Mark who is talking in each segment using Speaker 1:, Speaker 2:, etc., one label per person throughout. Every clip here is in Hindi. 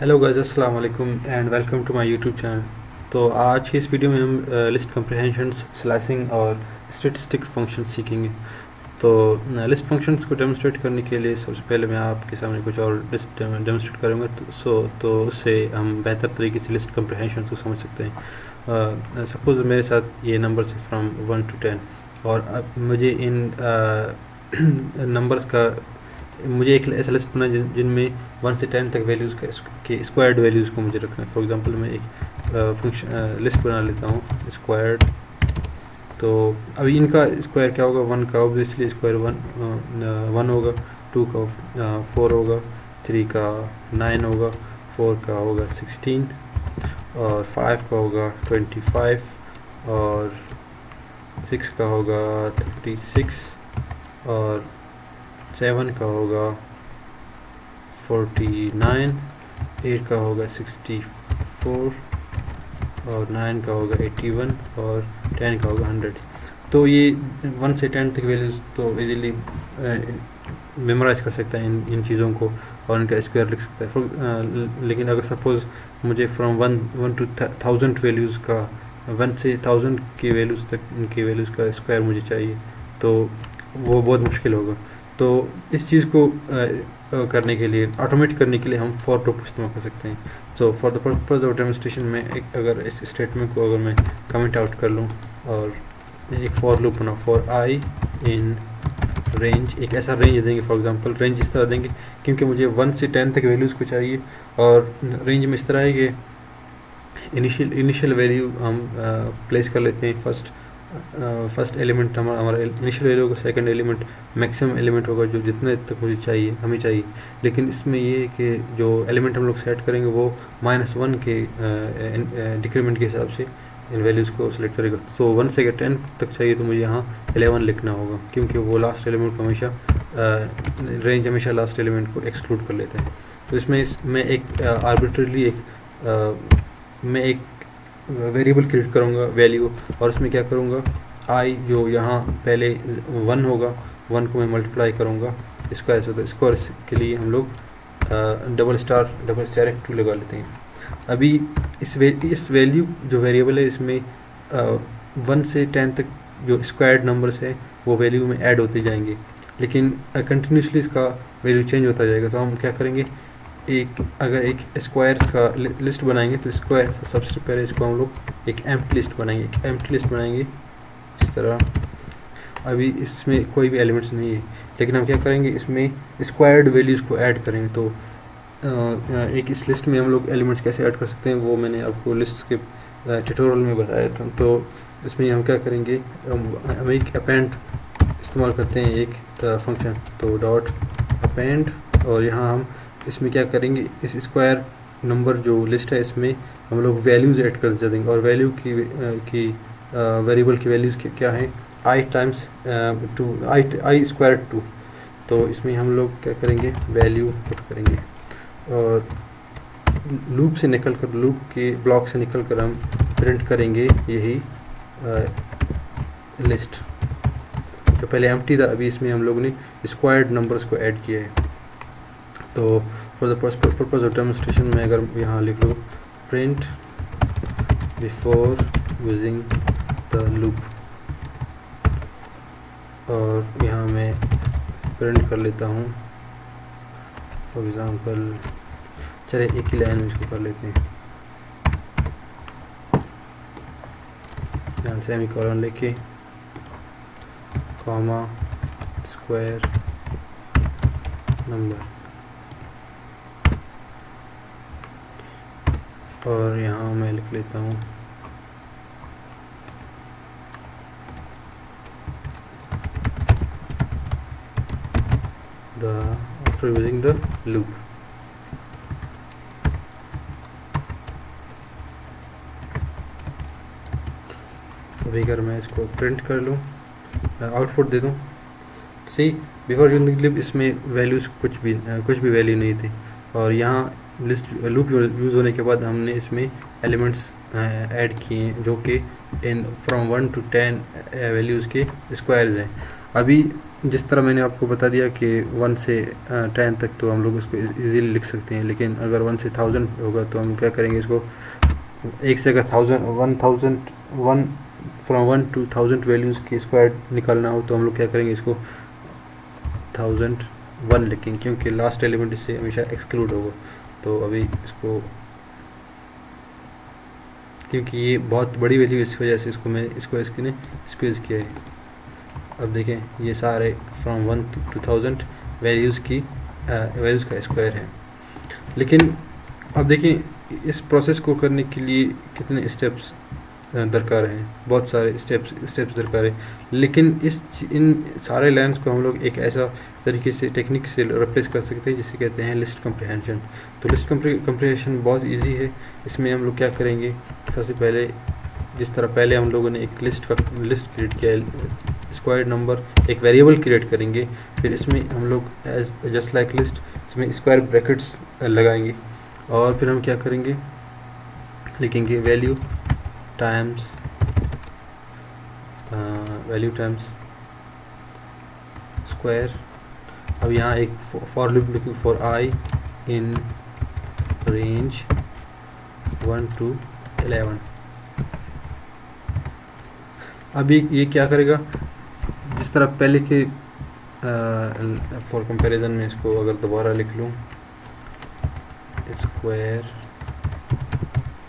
Speaker 1: हेलो गाइस, अस्सलाम वालेकुम and welcome to my YouTube channel. तो आज की इस वीडियो में हम लिस्ट कम्प्रिहेंशंस, स्लाइसिंग और स्टैटिस्टिक फंक्शंस सीखेंगे। तो लिस्ट फंक्शंस को डेमोस्ट्रेट करने के लिए सबसे पहले मैं आपके सामने कुछ और लिस्ट डेमोस्ट्रेट करूँगा, तो उससे हम बेहतर तरीके से लिस्ट कम्प्रिहेंशंस को समझ सकते हैं। सपोज़ मेरे साथ ये नंबर्स है फ्रॉम 1 to 10, और अब मुझे इन नंबर्स का मुझे एक ऐसा लिस्ट बना जिनमें 1 से 10 तक वैल्यूज़ के स्क्वायर्ड वैल्यूज़ को मुझे रखना है। फॉर एग्जांपल मैं एक फंक्शन लिस्ट बना लेता हूँ स्क्वायर्ड। तो अभी इनका स्क्वायर क्या होगा? 1 का ऑब्वियसली स्क्वायर 1 होगा, 2 का 4 होगा, 3 का 9 होगा, 4 का होगा 16, और 5 का होगा 25, और 6 का होगा 36, और 7 का होगा 49, 8 का होगा 64, और 9 का होगा 81, और 10 का होगा 100। तो ये 1 से 10 तक वैल्यूज़ तो इजीली मेमोराइज़ कर सकता है इन चीज़ों को, और इनका स्क्वायर लिख सकता है। लेकिन अगर सपोज़ मुझे फ्रॉम 1 to 1000 वैल्यूज़ का, 1 से 1000 की वैल्यूज़ तक इनकी वैल्यूज़ का स्क्वायर मुझे चाहिए, तो वो बहुत मुश्किल होगा। तो इस चीज़ को करने के लिए, ऑटोमेट करने के लिए हम फॉर लूप इस्तेमाल कर सकते हैं। So for the purpose of demonstration में अगर इस स्टेटमेंट को अगर मैं कमेंट आउट कर लूँ और एक फॉर लूप बना, फॉर आई इन रेंज, एक ऐसा रेंज देंगे। फॉर एग्जांपल रेंज इस तरह देंगे क्योंकि मुझे 1 से 10 तक वैल्यूज़ को चाहिए, और रेंज में इस तरह है कि इनिशियल वैल्यू हम प्लेस कर लेते हैं। फर्स्ट एलिमेंट हमारा इनिशियल वैल्यू होगा, सेकंड एलिमेंट मैक्सिमम एलिमेंट होगा जो जितने तक मुझे चाहिए, हमें चाहिए। लेकिन इसमें ये है कि जो एलिमेंट हम लोग सेट करेंगे वो -1 के डिक्रीमेंट के हिसाब से इन वैल्यूज़ को सिलेक्ट करेगा। तो 1 से 10 तक चाहिए तो मुझे यहाँ 11 लिखना होगा, क्योंकि वो लास्ट एलिमेंट को हमेशा रेंज हमेशा लास्ट एलिमेंट को एक्सक्लूड कर लेता है। तो इसमें मैं एक आर्बिट्रली मैं एक वेरिएबल क्रिएट करूँगा वैल्यू, और उसमें क्या करूँगा, आई जो यहाँ पहले 1 होगा, 1 को मैं मल्टीप्लाई करूँगा स्क्वायर से। तो स्क्वायर के लिए हम लोग डबल स्टार एक 2 लगा लेते हैं। अभी इस वैल्यू जो वेरिएबल है इसमें 1 से 10 तक जो स्क्वायर्ड नंबर्स है वो वैल्यू में ऐड होते जाएंगे, लेकिन कंटिन्यूसली इसका वैल्यू चेंज होता जाएगा। तो हम क्या करेंगे, अगर एक स्क्वायर्स का लिस्ट बनाएंगे तो स्क्वायर सबसे पहले इसको हम लोग एक एम्प्टी लिस्ट बनाएंगे इस तरह। अभी इसमें कोई भी एलिमेंट्स नहीं है, लेकिन हम क्या करेंगे, इसमें स्क्वायर्ड वैल्यूज़ को ऐड करेंगे। तो एक इस लिस्ट में हम लोग एलिमेंट्स कैसे ऐड कर सकते हैं वो मैंने आपको लिस्ट के ट्यूटोरियल में बताया था। तो इसमें हम क्या करेंगे, हम एक अपेंड इस्तेमाल करते हैं, एक फंक्शन, तो डॉट अपेंड, और यहाँ हम इसमें क्या करेंगे, इस स्क्वायर नंबर जो लिस्ट है इसमें हम लोग वैल्यूज़ ऐड कर देंगे, और वैल्यू की वेरिएबल की वैल्यूज़ क्या हैं, आई टाइम्स 2, आई स्क्वायर 2। तो इसमें हम लोग क्या करेंगे, वैल्यू पुट करेंगे, और लूप के ब्लॉक से निकल कर हम प्रिंट करेंगे यही लिस्ट जो पहले एम्प्टी था, अभी इसमें हम लोग ने स्क्वायर्ड नंबर्स को ऐड किया है। तो for the purpose of demonstration में अगर यहाँ लिख लो print before using the loop, और यहाँ मैं प्रिंट कर लेता हूँ फॉर एग्ज़ाम्पल, चले एक ही लाइन में इसको कर लेते हैं, यहाँ सेमीकोलन लेके कॉमा स्क्वायर नंबर, और यहाँ मैं लिख लेता हूँ आफ्टर यूजिंग द लूप। अभी अगर मैं इसको प्रिंट कर लूँ, आउटपुट दे दूँ, सी बिफोर यूजिंग लूप, इसमें वैल्यूज़ कुछ भी वैल्यू नहीं थी, और यहाँ लिस्ट लूप यूज़ होने के बाद हमने इसमें एलिमेंट्स ऐड किए जो कि इन फ्रॉम 1 to 10 वैल्यूज़ के स्क्वायर्स हैं। अभी जिस तरह मैंने आपको बता दिया कि 1 से 10 तक तो हम लोग इसको इजीली लिख सकते हैं, लेकिन अगर 1 से 1000 होगा तो हम क्या करेंगे, इसको एक से अगर 1 फ्रॉम 1 to 1000 वैल्यूज़ की स्क्वायर निकालना हो तो हम लोग क्या करेंगे, इसको 1001 लिखेंगे, क्योंकि लास्ट एलिमेंट इससे हमेशा एक्सक्लूड होगा। तो अभी इसको, क्योंकि ये बहुत बड़ी वैल्यू इस वजह से इसको मैं इसको इसने स्क्वीज़ किया है। अब देखें ये सारे फ्रॉम 1 to 1000 वैल्यूज़ का स्क्वायर है। लेकिन अब देखें इस प्रोसेस को करने के लिए कितने स्टेप्स दरकार हैं, बहुत सारे स्टेप्स दरकार है। लेकिन इन सारे लाइन्स को हम लोग एक ऐसा तरीके से टेक्निक से रिप्लेस कर सकते हैं जिसे कहते हैं लिस्ट कम्प्रीहेंशन। तो लिस्ट कम्प्रीहेंशन बहुत इजी है। इसमें हम लोग क्या करेंगे, सबसे पहले जिस तरह पहले हम लोगों ने एक लिस्ट क्रिएट किया है, स्क्वायर नंबर एक वेरिएबल क्रिएट करेंगे, फिर इसमें हम लोग एज जस्ट लाइक लिस्ट इसमें स्क्वायर ब्रैकेट्स लगाएंगे, और फिर हम क्या करेंगे, लिखेंगे वैल्यू टाइम्स स्क्वायर। अब यहाँ एक फॉर लूप लिखेंगे for I in range 1 to 11। अभी ये क्या करेगा, जिस तरह पहले के फॉर कंपैरिजन में इसको अगर दोबारा लिख लूँ, स्क्वायर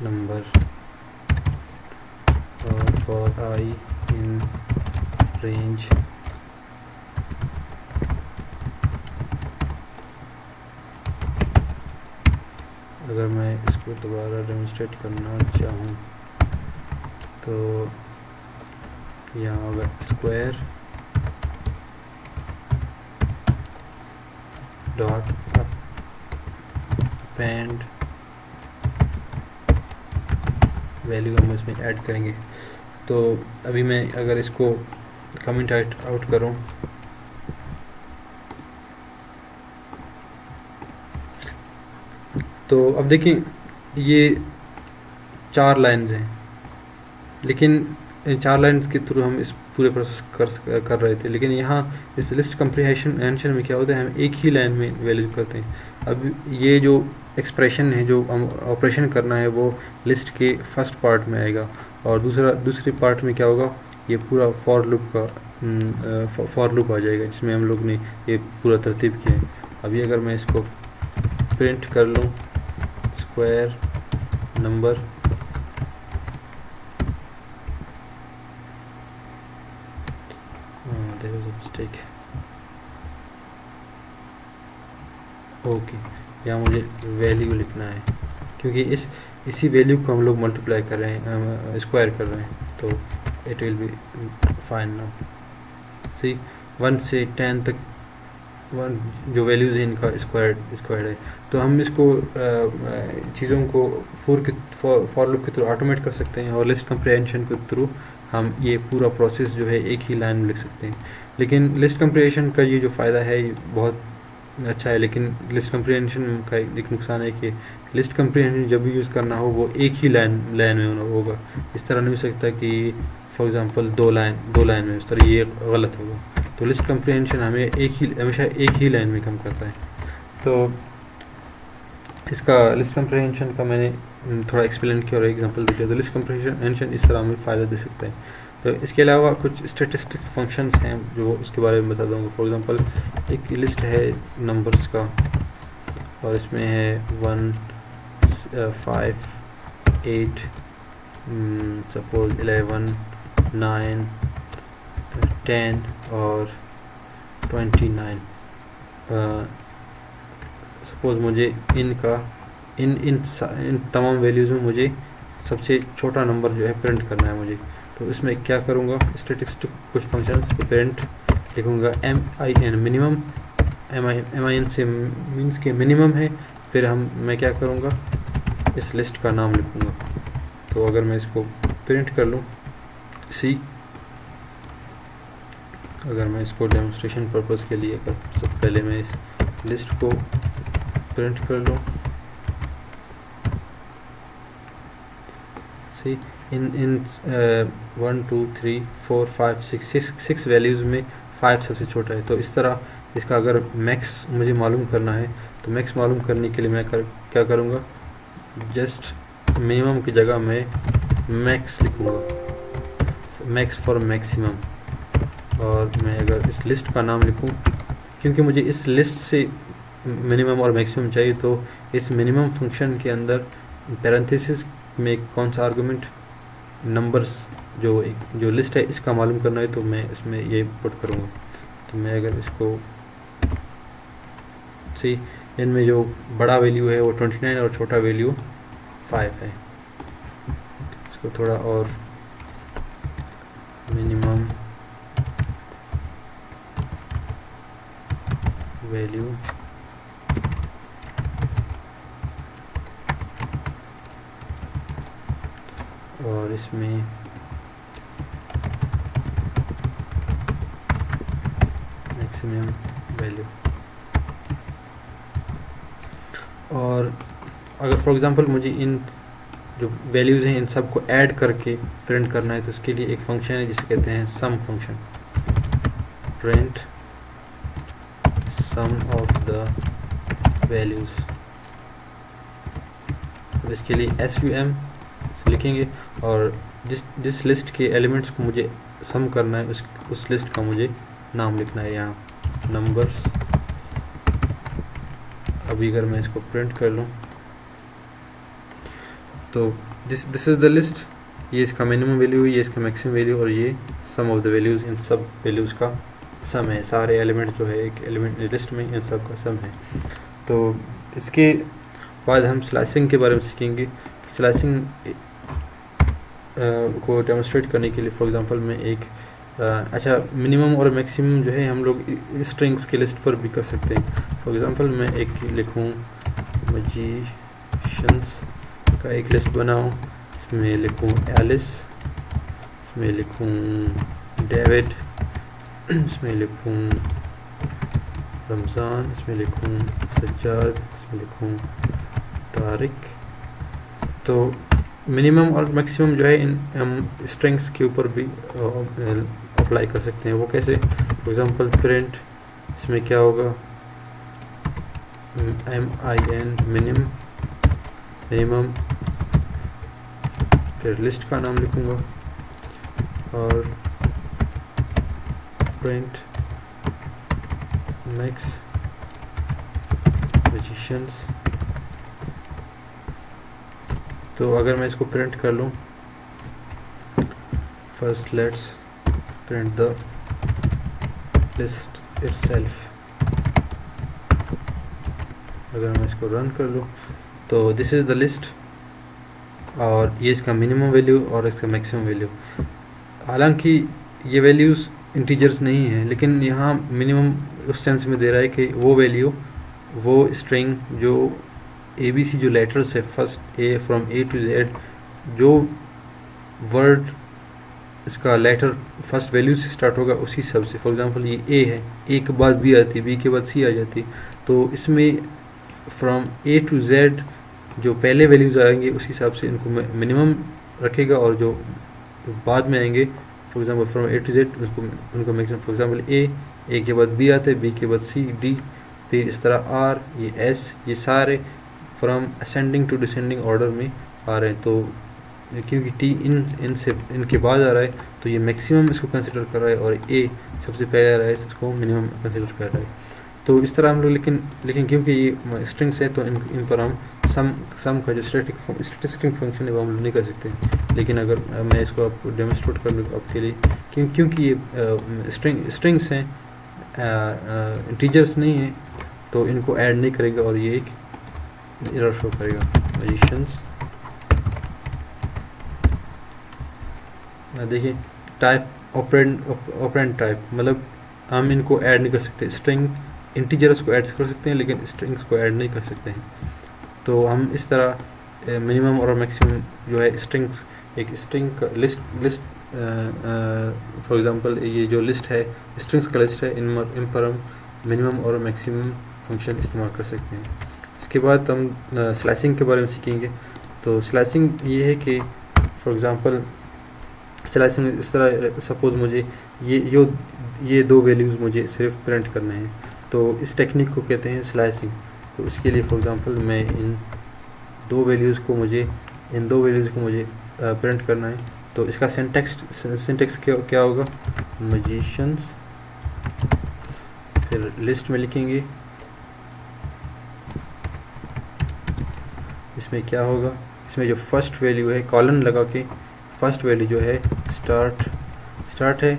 Speaker 1: नंबर और फॉर आई इन रेंज अगर मैं इसको दोबारा डेमोन्स्ट्रेट करना चाहूँ तो यहाँ होगा स्क्वायर डॉट अपेंड वैल्यू हम इसमें ऐड करेंगे। तो अभी मैं अगर इसको कमेंट आउट करूँ तो अब देखिए ये 4 लाइन्स हैं, लेकिन इन 4 लाइन्स के थ्रू हम इस पूरे प्रोसेस कर रहे थे। लेकिन यहाँ इस लिस्ट कम्प्रीहेंशन में क्या होता है, हम एक ही लाइन में वैल्यू करते हैं। अब ये जो एक्सप्रेशन है, जो हम ऑपरेशन करना है, वो लिस्ट के फर्स्ट पार्ट में आएगा, और दूसरे पार्ट में क्या होगा, ये पूरा फॉर लूप आ जाएगा जिसमें हम लोग ने ये पूरा तरतीब किया है। अभी अगर मैं इसको प्रिंट कर लूँ स्क्वायर नंबर मिस्टेक, ओके, यहाँ मुझे वैल्यू लिखना है क्योंकि इसी वैल्यू को हम लोग मल्टीप्लाई कर रहे हैं, स्क्वायर कर रहे हैं, तो it will be fine now. See 1 से 10 तक जो वैल्यूज़ है इनका स्क्वायर्ड है। तो हम इसको चीज़ों को फॉर लूप के थ्रू ऑटोमेट कर सकते हैं, और लिस्ट कम्प्रीहेंशन के थ्रू हम ये पूरा प्रोसेस जो है एक ही लाइन में लिख सकते हैं। लेकिन लिस्ट कम्प्रीहेंशन का ये जो फ़ायदा है ये बहुत अच्छा है, लेकिन लिस्ट कम्प्रीहेंशन का एक नुकसान है कि लिस्ट कम्प्रीहेंशन जब भी यूज़ करना हो वो एक ही लाइन में होगा। इस तरह नहीं हो सकता कि फॉर एग्ज़ाम्पल दो लाइन में, उस तरह ये गलत होगा। तो लिस्ट कम्प्रीहेंशन हमें हमेशा एक ही लाइन में काम करता है। तो इसका लिस्ट कम्प्रीहेंशन का मैंने थोड़ा एक्सप्लेन किया और एग्जांपल दिया। तो लिस्ट कम्प्रीहेंशन इस तरह हमें फ़ायदा दे सकता है। तो इसके अलावा कुछ स्टैटिस्टिक फंक्शंस हैं जो उसके बारे में बता दूँगा। फॉर एग्जांपल एक लिस्ट है नंबर्स का, और इसमें है 1 5 8 सपोज 11 9 10 और 29। सपोज़ मुझे इन तमाम वैल्यूज़ में मुझे सबसे छोटा नंबर जो है प्रिंट करना है मुझे। तो इसमें क्या करूँगा, स्टैटिस्टिक कुछ फंक्शंस तो प्रिंट लिखूँगा min मिनिमम, min से मीन्स के मिनिमम है। फिर मैं क्या करूँगा, इस लिस्ट का नाम लिखूँगा। तो अगर मैं इसको प्रिंट कर लूँ अगर मैं इसको डेमोन्स्ट्रेशन पर्पस के लिए सबसे पहले मैं इस लिस्ट को प्रिंट कर लूँ, इन 1 2 3 4 5 6 वैल्यूज़ में 5 सबसे छोटा है। तो इस तरह इसका अगर मैक्स मुझे मालूम करना है तो मैक्स मालूम करने के लिए मैं क्या करूँगा, जस्ट मिनिमम की जगह मैं मैक्स लिखूँगा, मैक्स फॉर मैक्सिमम। और मैं अगर इस लिस्ट का नाम लिखूँ, क्योंकि मुझे इस लिस्ट से मिनिमम और मैक्सिमम चाहिए, तो इस मिनिमम फंक्शन के अंदर पैरेंथेसिस में कौन सा आर्गुमेंट नंबर्स जो लिस्ट है इसका मालूम करना है, तो मैं इसमें ये पुट करूँगा। तो मैं अगर इसको इनमें जो बड़ा वैल्यू है वो 29 और छोटा वैल्यू 5 है। इसको थोड़ा और मिनिमम वैल्यू और इसमें मैक्सिमम वैल्यू। और अगर फॉर एग्जांपल मुझे इन जो वैल्यूज़ हैं इन सब को ऐड करके प्रिंट करना है, तो उसके लिए एक फंक्शन है जिसे कहते हैं sum function, print sum of the values. तो इसके लिए sum से लिखेंगे और जिस लिस्ट के एलिमेंट्स को मुझे सम करना है उस लिस्ट का मुझे नाम लिखना है यहाँ नंबर्स। अभी अगर मैं इसको प्रिंट कर लूँ तो दिस इज़ द लिस्ट, ये इसका मिनिमम वैल्यू है, ये इसका मैक्सिमम वैल्यू और ये सम ऑफ द वैल्यूज़, इन सब वैल्यूज़ का सम है। सारे एलिमेंट जो है एक एलिमेंट लिस्ट में इन सब का सम है। तो इसके बाद हम स्लाइसिंग के बारे में सीखेंगे। स्लाइसिंग को डेमोन्स्ट्रेट करने के लिए फॉर एग्जांपल मैं एक अच्छा मिनिमम और मैक्सिमम जो है हम लोग स्ट्रिंग्स के लिस्ट पर भी कर सकते हैं। फॉर एग्जांपल मैं एक लिखूँ मैजिशियंस का एक लिस्ट बनाऊँ, इसमें लिखूँ एलिस, इसमें लिखूँ डेविड, इसमें लिखूँ रमज़ान, इसमें लिखूँ सज्जाद, इसमें लिखूँ तारिक। तो मिनिमम और मैक्सिमम जो है इन हम स्ट्रिंग्स के ऊपर भी अप्लाई कर सकते हैं। वो कैसे? फॉर एग्जांपल प्रिंट, इसमें क्या होगा min मिनिमम, फिर लिस्ट का नाम लिखूँगा और प्रिंट मैक्स मैजिशियंस। तो अगर मैं इसको प्रिंट कर लूँ, first let's print the list itself. अगर मैं इसको रन कर लूँ तो दिस इज़ द लिस्ट और ये इसका मिनिमम वैल्यू और इसका मैक्सिमम वैल्यू। हालांकि ये वैल्यूज़ इंटीजर्स नहीं है, लेकिन यहाँ मिनिमम उस सेंस में दे रहा है कि वो वैल्यू, वो स्ट्रिंग जो ABC जो लेटर्स है first A from A to Z, जो वर्ड इसका लेटर फर्स्ट वैल्यू से स्टार्ट होगा उसी हिसाब से। फॉर एग्जांपल ये A है, A के बाद B आती है, B के बाद C आ जाती, तो इसमें फ्रॉम A to Z जो पहले वैल्यूज़ आएंगे उसी हिसाब से इनको मिनिमम रखेगा और जो बाद में आएंगे for example from A to Z उनको मैक्सिमम। फॉर एग्जांपल A के बाद B आता है, B के बाद C, D, फिर इस तरह R, ये S, ये सारे from ascending to descending order में आ रहे हैं। तो क्योंकि T इनके बाद आ रहा है तो ये मैक्सिमम इसको कंसिडर कर रहा है और A सबसे पहले आ रहा है तो इसको मिनिमम कंसिडर कर रहा है। तो इस तरह हम लोग लेकिन क्योंकि ये स्ट्रिंग्स है तो इन पर हम सम का जो स्टैटिस्टिक फंक्शन है वो हम लोग नहीं कर सकते। लेकिन अगर मैं इसको आपको डेमोन्स्ट्रेट कर लूँ आपके लिए, क्योंकि ये स्ट्रिंग्स हैं, इंटीजर्स नहीं हैं, तो इनको ऐड नहीं करेगा और ये एक एरर शो करेगा। मैजिशियंस देखिए टाइप ऑपरेंड टाइप, मतलब हम इनको ऐड नहीं कर सकते। स्ट्रिंग इंटीजर्स को ऐड कर सकते हैं लेकिन स्ट्रिंग्स को ऐड नहीं कर सकते हैं। तो हम इस तरह मिनिमम और मैक्सिमम जो है स्ट्रिंग्स, एक स्ट्रिंग का लिस्ट फॉर एग्जांपल ये जो लिस्ट है स्ट्रिंग्स का लिस्ट है, इन पर हम मिनिमम और मैक्सिमम फंक्शन इस्तेमाल कर सकते हैं। इसके बाद हम स्लाइसिंग के बारे में सीखेंगे। तो स्लाइसिंग ये है कि फॉर एग्जांपल स्लाइसिंग इस तरह, सपोज़ मुझे ये ये दो वैल्यूज़ मुझे सिर्फ प्रिंट करने हैं। तो इस टेक्निक को कहते हैं स्लाइसिंग। तो इसके लिए फॉर एग्जांपल मैं इन दो वैल्यूज़ को मुझे प्रिंट करना है। तो इसका सिंटेक्स क्या होगा, मैजिशियंस, फिर लिस्ट में लिखेंगे। इसमें क्या होगा, इसमें जो फर्स्ट वैल्यू है कॉलन लगा के फर्स्ट वैल्यू जो है स्टार्ट है,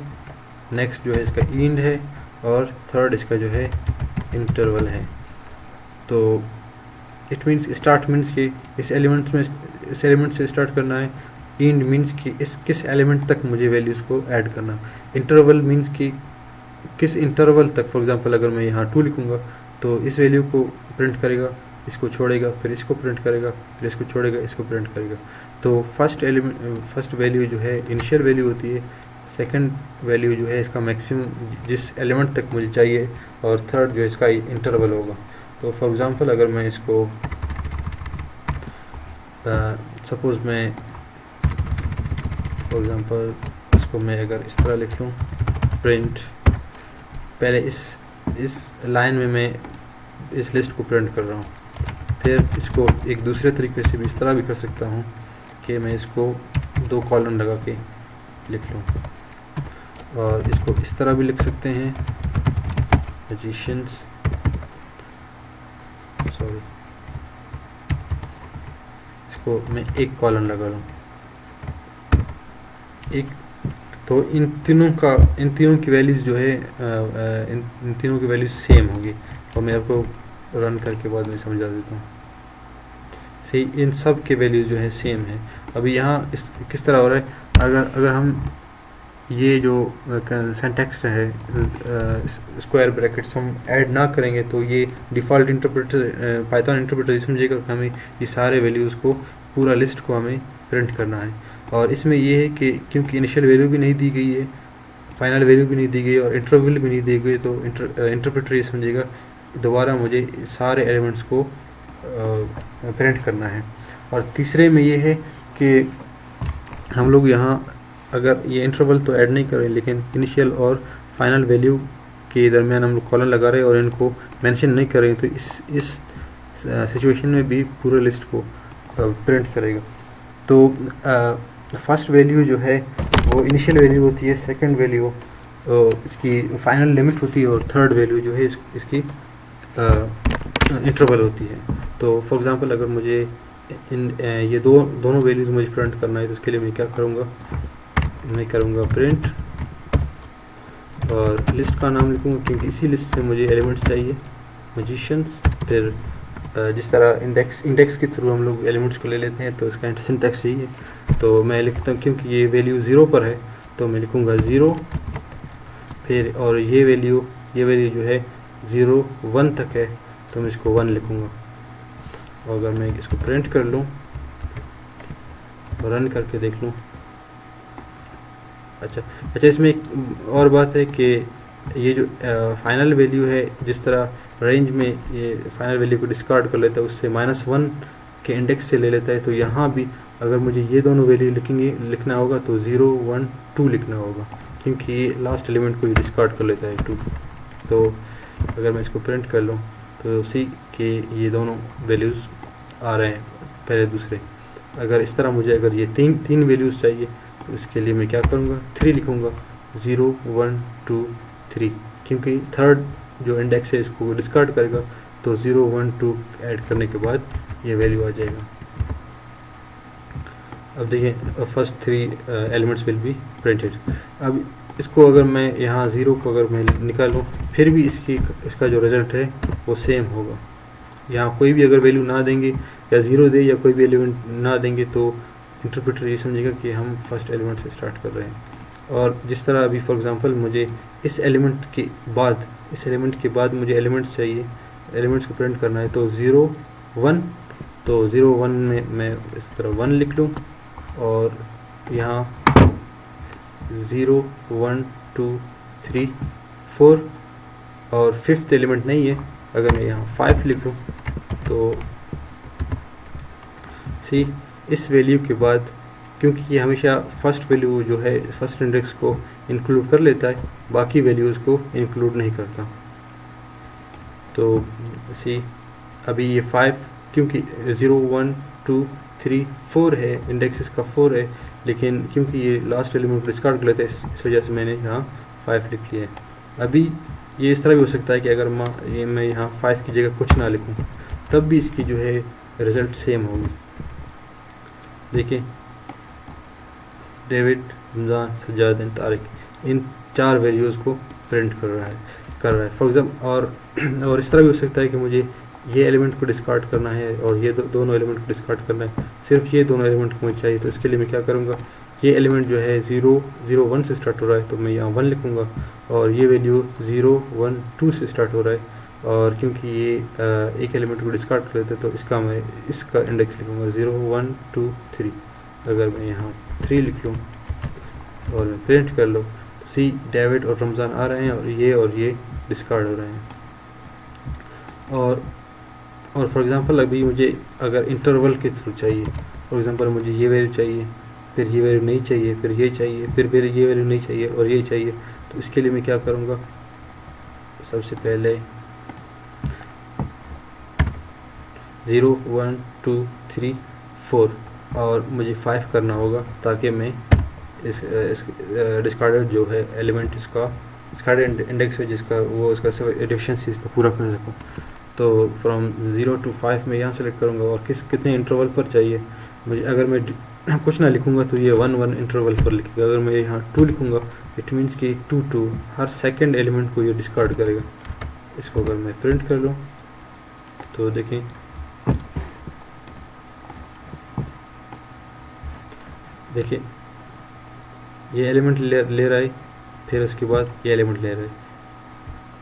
Speaker 1: नेक्स्ट जो है इसका इंड है, और थर्ड इसका जो है इंटरवल है। तो इट मीन्स स्टार्ट मीन्स कि इस एलिमेंट से स्टार्ट करना है, इंड मीन्स कि इस किस एलिमेंट तक मुझे वैल्यूज़ को ऐड करना, इंटरवल मीन्स कि किस इंटरवल तक। फॉर एग्जांपल अगर मैं यहाँ 2 लिखूँगा तो इस वैल्यू को प्रिंट करेगा, इसको छोड़ेगा, फिर इसको प्रिंट करेगा, फिर इसको छोड़ेगा, इसको प्रिंट करेगा। तो फर्स्ट वैल्यू जो है इनिशियल वैल्यू होती है, सेकंड वैल्यू जो है इसका मैक्सिमम जिस एलिमेंट तक मुझे चाहिए, और थर्ड जो इसका इंटरवल होगा। तो फॉर एग्जांपल अगर मैं इसको सपोज़ मैं फॉर एग्जांपल इसको मैं अगर इस तरह लिख लूँ, प्रिंट, पहले इस लाइन में मैं इस लिस्ट को प्रिंट कर रहा हूँ, फिर इसको एक दूसरे तरीके से भी इस तरह भी कर सकता हूँ कि मैं इसको 2 कॉलम लगा के लिख लूँ, और इसको इस तरह भी लिख सकते हैं, मैजिशियंस, सॉरी, इसको मैं एक कॉलम लगा लूँ एक। तो इन तीनों की वैल्यूज़ जो है इन तीनों की वैल्यूज़ सेम होगी, और मैं आपको रन करके बाद में समझा देता हूँ। सही, इन सब के वैल्यूज़ जो है सेम है। अभी यहाँ इस किस तरह हो रहा है, अगर हम ये जो सिंटैक्स है स्क्वायर ब्रैकेट्स हम ऐड ना करेंगे तो ये डिफ़ॉल्ट इंटरप्रेटर पाइथन इंटरप्रेटर समझेगा कि हमें ये सारे वैल्यूज़ को, पूरा लिस्ट को हमें प्रिंट करना है। और इसमें ये है कि क्योंकि इनिशियल वैल्यू भी नहीं दी गई है, फाइनल वैल्यू भी नहीं दी गई और इंटरवल भी नहीं दी गई, तो इंटरप्रेटर ये समझेगा दोबारा मुझे सारे एलिमेंट्स को प्रिंट करना है। और तीसरे में ये है कि हम लोग यहाँ अगर ये इंटरवल तो ऐड नहीं करें, लेकिन इनिशियल और फाइनल वैल्यू के दरमियान हम लोग कॉलम लगा रहे हैं और इनको मेंशन नहीं करें, तो इस सिचुएशन में भी पूरे लिस्ट को प्रिंट करेगा। तो फर्स्ट वैल्यू जो है वो इनिशियल वैल्यू होती है, सेकंड वैल्यू इसकी फाइनल लिमिट होती है, और थर्ड वैल्यू जो है इसकी इंटरवल होती है। तो फॉर एग्जांपल अगर मुझे ये दोनों वैल्यूज़ मुझे प्रिंट करना है, तो इसके लिए मैं क्या करूँगा, मैं करूँगा प्रिंट, और लिस्ट का नाम लिखूँगा क्योंकि इसी लिस्ट से मुझे एलिमेंट्स चाहिए, मैजिशियंस। फिर जिस तरह इंडेक्स के थ्रू हम लोग एलिमेंट्स को ले लेते हैं, तो इसका सिंटैक्स यही है। तो मैं लिखता हूँ क्योंकि ये वैल्यू 0 पर है, तो मैं लिखूँगा 0, फिर और ये वैल्यू जो है 0 1 तक है, तो मैं इसको 1 लिखूँगा। और अगर मैं इसको प्रिंट कर लूँ, रन करके देख लूँ, अच्छा, इसमें एक और बात है कि ये जो फाइनल वैल्यू है, जिस तरह रेंज में ये फाइनल वैल्यू को डिस्कार्ड कर लेता है, उससे -1 के इंडेक्स से ले लेता है। तो यहाँ भी अगर मुझे ये दोनों वैल्यू लिखना होगा तो 0 1 2 लिखना होगा, क्योंकि ये लास्ट एलिमेंट को ही डिस्कार्ड कर लेता है 2। तो अगर मैं इसको प्रिंट कर लूँ तो सी के ये दोनों वैल्यूज़ आ रहे हैं, पहले दूसरे। अगर इस तरह मुझे अगर ये तीन वैल्यूज़ चाहिए, तो इसके लिए मैं क्या करूँगा, 3 लिखूँगा, 0 1 2 3, क्योंकि थर्ड जो इंडेक्स है इसको डिस्कार्ड करेगा, तो 0 1 2 ऐड करने के बाद ये वैल्यू आ जाएगा। अब देखिए first 3 elements will be printed. अब इसको अगर मैं यहाँ 0 को अगर मैं निकालूँ, फिर भी इसका जो रिज़ल्ट है वो सेम होगा। यहाँ कोई भी अगर वैल्यू ना देंगे, या 0 दे या कोई भी एलिमेंट ना देंगे, तो इंटरप्रेटर ये समझेगा कि हम फर्स्ट एलिमेंट से स्टार्ट कर रहे हैं। और जिस तरह अभी फॉर एग्जांपल मुझे इस एलिमेंट के बाद मुझे एलिमेंट्स चाहिए, एलिमेंट्स को प्रिंट करना है, तो 0 1, तो 0 1 में मैं इस तरह 1 लिख लूँ, और यहाँ 0 1 2 3 4, और फिफ्थ एलिमेंट नहीं है, अगर मैं यहाँ 5 लिखूँ तो सी इस वैल्यू के बाद क्योंकि ये हमेशा फर्स्ट वैल्यू जो है फर्स्ट इंडेक्स को इंक्लूड कर लेता है, बाकी वैल्यूज़ को इंक्लूड नहीं करता। तो सी अभी ये 5 क्योंकि 0 1 2 3 4 है, इंडेक्स इसका 4 है, लेकिन क्योंकि ये लास्ट एलिमेंट को डिस्कार्ड कर लेते हैं इस वजह से मैंने यहाँ 5 लिख लिया है। अभी ये इस तरह भी हो सकता है कि अगर मैं यहाँ 5 की जगह कुछ ना लिखूँ तब भी इसकी जो है रिज़ल्ट सेम होगी। देखिए David, Ramzan, Sajjad and Tariq, in 4 values को प्रिंट कर रहा है फॉर एग्जाम्पल। और इस तरह भी हो सकता है कि मुझे ये एलिमेंट को डिस्कार्ड करना है और ये दोनों एलिमेंट को डिस्कार्ड करना है, सिर्फ ये दोनों एलिमेंट को मुझे चाहिए। तो इसके लिए मैं क्या करूँगा, ये एलिमेंट जो है 0 0 1 से स्टार्ट हो रहा है तो मैं यहाँ 1 लिखूँगा, और ये वैल्यू 0 1 2 से स्टार्ट हो रहा है, और क्योंकि ये एक एलिमेंट को डिस्कार्ड कर लेते हैं तो मैं इसका इंडेक्स लिखूँगा 0 1 2 3। अगर मैं यहाँ 3 लिख लूँ और मैं प्रिंट कर लूँ तो सी डेविड और रमज़ान आ रहे हैं और ये डिस्कार्ड हो रहे हैं। और फॉर एग्ज़ाम्पल अभी मुझे अगर इंटरवल के थ्रू चाहिए, फॉर एग्ज़ाम्पल मुझे ये वैल्यू चाहिए, फिर ये वैल्यू नहीं चाहिए, फिर ये चाहिए, फिर ये वैल्यू नहीं चाहिए और ये चाहिए, तो इसके लिए मैं क्या करूँगा, सबसे पहले 0 1 2 3 4 और मुझे 5 करना होगा ताकि मैं इस डिस्कार्डेड जो है एलिमेंट इसका डिस्कार्डेड इंडेक्स है जिसका वो उसका एफिशिएंसी इसका पूरा कर सकूँ। तो फ्रॉम 0 to 5 मैं यहाँ सेलेक्ट करूँगा और कितने इंटरवल पर चाहिए मुझे। अगर मैं कुछ ना लिखूँगा तो ये 1 1 इंटरवल पर लिखेगा। अगर मैं यहाँ 2 लिखूँगा इट मीन्स कि 2 2 हर सेकंड एलिमेंट को ये डिस्कार्ड करेगा। इसको अगर मैं प्रिंट कर लूँ तो देखें ये एलिमेंट ले रहा है, फिर उसके बाद ये एलिमेंट ले रहा है,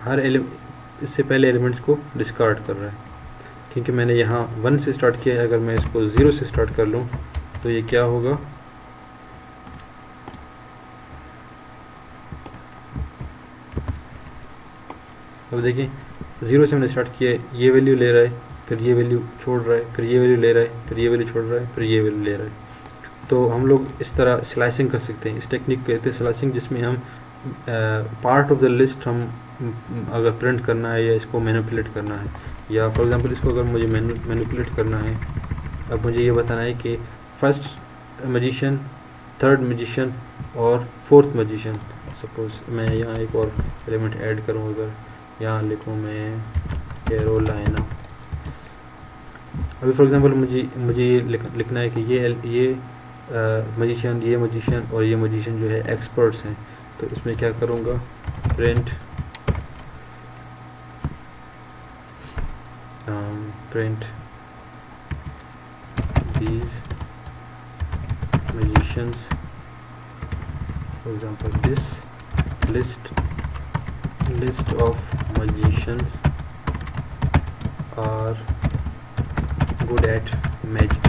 Speaker 1: हर एलिमेंट इससे पहले एलिमेंट्स को डिस्कार्ड कर रहा है। क्योंकि मैंने यहाँ 1 से स्टार्ट किया है, अगर मैं इसको 0 से स्टार्ट कर लूँ तो ये क्या होगा, अब देखिए 0 से मैंने स्टार्ट किया है, ये वैल्यू ले रहा है, फिर ये वैल्यू छोड़ रहा है, फिर ये वैल्यू ले रहा है, फिर ये वैल्यू छोड़ रहा है, फिर ये वैल्यू ले रहा है। तो हम लोग इस तरह स्लाइसिंग कर सकते हैं, इस टेक्निक को कहते हैं स्लाइसिंग, जिसमें हम पार्ट ऑफ द लिस्ट हम अगर प्रिंट करना है या इसको मैनिपुलेट करना है, या फॉर एग्जांपल इसको अगर मुझे मैनिपुलेट करना है, अब मुझे ये बताना है कि फर्स्ट मैजिशियन, थर्ड मैजिशियन और फोर्थ मैजिशियन। सपोज मैं यहाँ एक और एलिमेंट ऐड करूँ, अगर यहाँ लिखूँ मैं कैरोलाइना। अभी फॉर एग्जांपल मुझे ये लिखना है कि ये मैजिशियन, ये मैजिशियन और ये मैजिशियन जो है एक्सपर्ट्स हैं। तो इसमें क्या करूँगा, print these magicians, for example this list of magicians are good at magic,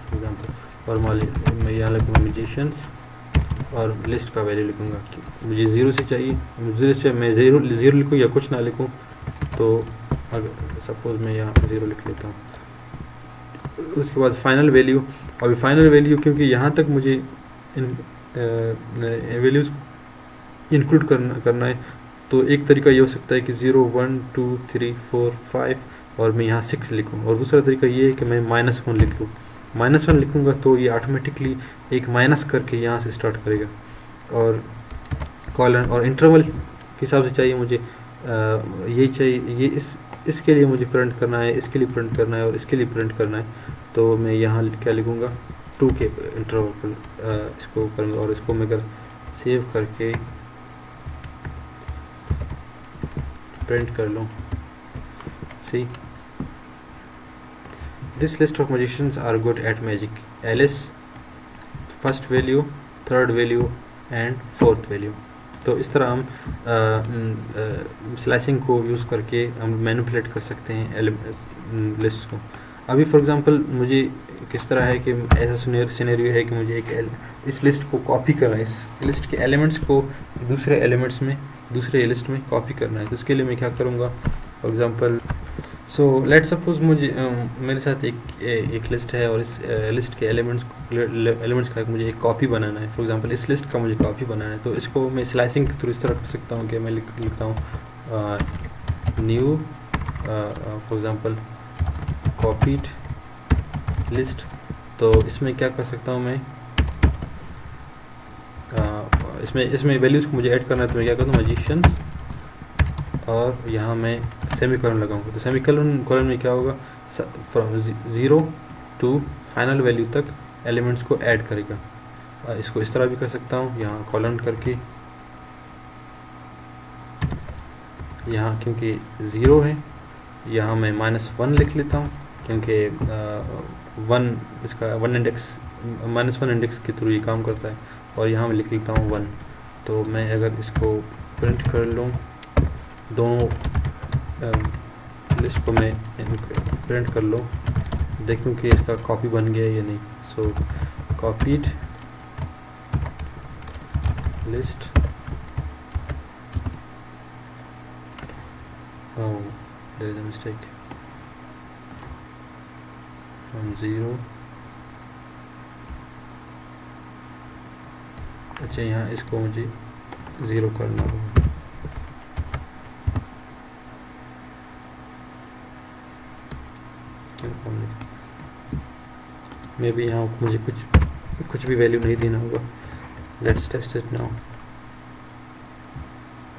Speaker 1: for example। और मैं यहाँ लिखूँगा magicians और लिस्ट का वैल्यू लिखूँगा, मुझे 0 से चाहिए, मैं 0 लिखूँ या कुछ ना लिखूँ। तो अगर सपोज मैं यहाँ 0 लिख लेता हूँ, उसके बाद फाइनल वैल्यू। अभी फाइनल वैल्यू क्योंकि यहाँ तक मुझे इन वैल्यूज़ इंक्लूड करना है, तो एक तरीका ये हो सकता है कि 0 1 2 3 4 5 और मैं यहाँ 6 लिखूँ, और दूसरा तरीका ये है कि मैं -1 लिख लूँ। -1 लिखूँगा तो ये ऑटोमेटिकली एक माइनस करके यहाँ से स्टार्ट करेगा, और कॉलन और इंटरवल के हिसाब से चाहिए मुझे ये चाहिए, ये इसके लिए मुझे प्रिंट करना है, इसके लिए प्रिंट करना है और इसके लिए प्रिंट करना है। तो मैं यहाँ क्या लिखूँगा, 2 के इंटरवल पर इसको करूँगा, और इसको मैं अगर सेव करके प्रिंट कर लूँ, see this list of magicians are good at magic, Alice first value, third value and fourth value. तो इस तरह हम स्लाइसिंग को यूज़ करके हम मैनिपुलेट कर सकते हैं लिस्ट को। अभी फॉर एग्जांपल मुझे किस तरह है कि ऐसा सिनेरियो है कि मुझे इस लिस्ट को कॉपी करना है, इस लिस्ट के एलिमेंट्स को दूसरे लिस्ट में कॉपी करना है। तो उसके लिए मैं क्या करूँगा, for example so let's suppose मुझे मेरे साथ एक लिस्ट है और इस लिस्ट के एलिमेंट्स का मुझे एक कॉपी बनाना है। फॉर एग्जांपल इस लिस्ट का मुझे कॉपी बनाना है, तो इसको मैं स्लाइसिंग के थ्रू इस तरह कर सकता हूँ कि मैं लिखता हूँ new for example copied list. तो इसमें क्या कर सकता हूँ मैं, इसमें वैल्यूज़ को मुझे ऐड करना है, तो मैं क्या करूँ मैजिशियंस और यहाँ मैं सेमीकोलन लगाऊंगा। तो सेमीकोलन में क्या होगा, फ्रॉम 0 टू फाइनल वैल्यू तक एलिमेंट्स को ऐड करेगा। इसको इस तरह भी कर सकता हूँ, यहाँ कॉलन करके, यहाँ क्योंकि 0 है यहाँ मैं -1 लिख लेता हूँ, क्योंकि 1 इसका 1 इंडेक्स -1 इंडेक्स के थ्रू ये काम करता है। और यहाँ मैं लिख लेता हूँ 1। तो मैं अगर इसको प्रिंट कर लूँ, दोनों लिस्ट को मैं प्रिंट कर लूँ, देखूँ कि इसका कॉपी बन गया या नहीं। So copied list, oh there is a mistake, from 0, अच्छा यहाँ इसको मुझे 0 करना होगा। मे बी यहाँ मुझे कुछ भी वैल्यू नहीं देना होगा। Let's test it now,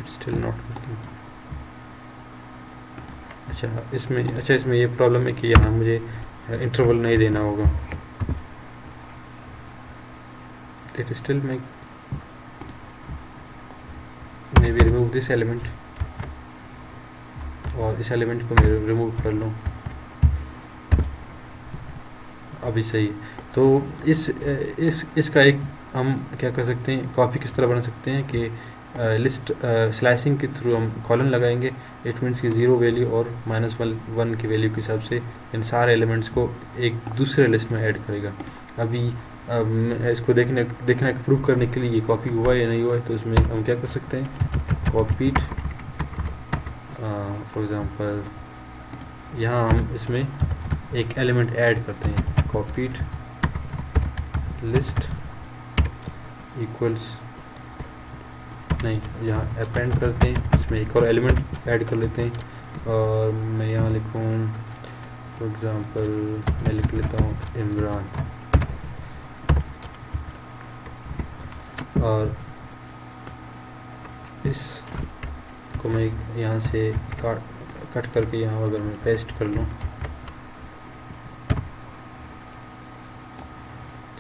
Speaker 1: it's still not working. अच्छा इसमें ये प्रॉब्लम है कि यहाँ मुझे इंटरवल नहीं देना होगा। It still may be remove this element और इस एलिमेंट को मैं रिमूव कर लूँ, अभी सही। तो इसका एक हम क्या कर सकते हैं, कॉपी किस तरह बना सकते हैं कि लिस्ट स्लाइसिंग के थ्रू हम कॉलन लगाएंगे। इट मीन्स की 0 वैल्यू और -1 की वैल्यू के हिसाब से इन सारे एलिमेंट्स को एक दूसरे लिस्ट में ऐड करेगा। अभी इसको देखने प्रूव करने के लिए ये कॉपी हुआ या नहीं हुआ है, तो इसमें हम क्या कर सकते हैं, कॉपीड फॉर एग्ज़ाम्पल यहाँ हम इसमें एक एलिमेंट ऐड करते हैं, कॉपीड लिस्ट इक्वल्स, नहीं यहाँ अपेंड करते हैं, इसमें एक और एलिमेंट ऐड कर लेते हैं और मैं यहाँ लिखूँ फॉर एग्ज़ाम्पल मैं लिख लेता हूँ इमरान, और इस को मैं यहाँ से कट करके यहाँ अगर मैं पेस्ट कर लूँ,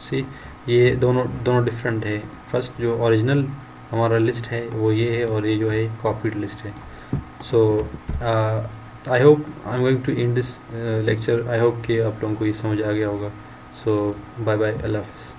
Speaker 1: सी ये दोनों डिफरेंट है। फर्स्ट जो ओरिजिनल हमारा लिस्ट है वो ये है, और ये जो है कॉपीड लिस्ट है। So I hope I am going to end this lecture. I hope कि आप लोगों को ये समझ आ गया होगा। सो बाय बाय, अल्लाह हाफ़िज़।